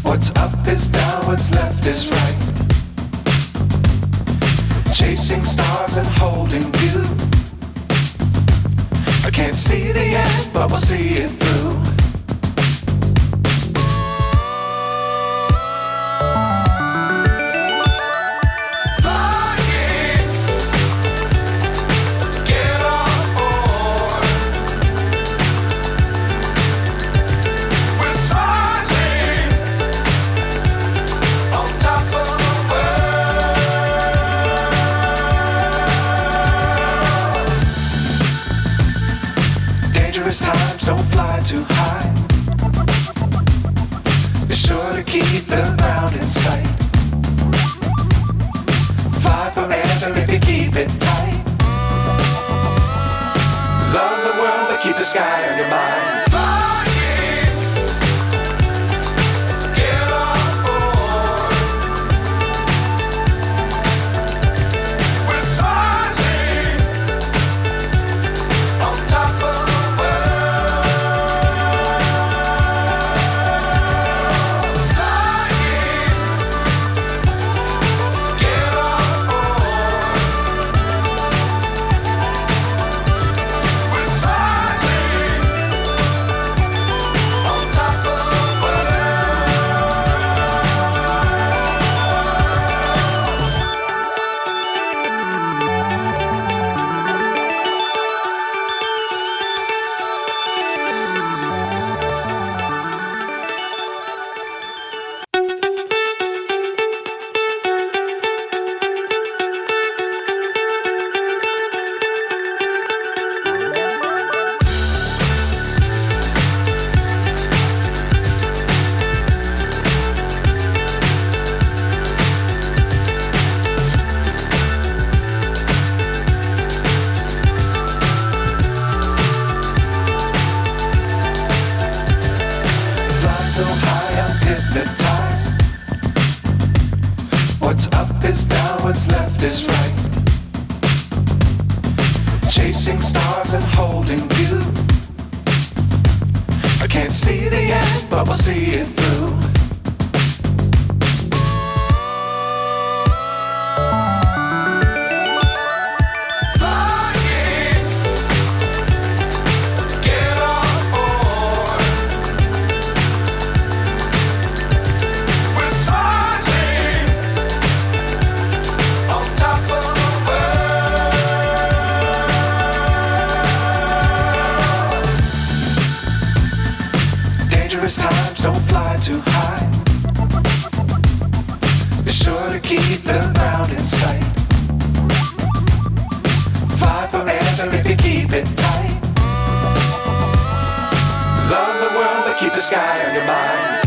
What's up is down, what's left is right. Chasing stars and holding you. I can't see the end, but we'll see it through. Times don't fly too high. Be sure to keep the ground in sight. Fly forever if you keep it tight. Love the world but keep the sky on your mind. So high I'm hypnotized. What's up is down, what's left is right. Chasing stars and holding you. I can't see the end, but we'll see it through. Times don't fly too high. Be sure to keep the ground in sight. Fly forever if you keep it tight. Love the world but keep the sky on your mind.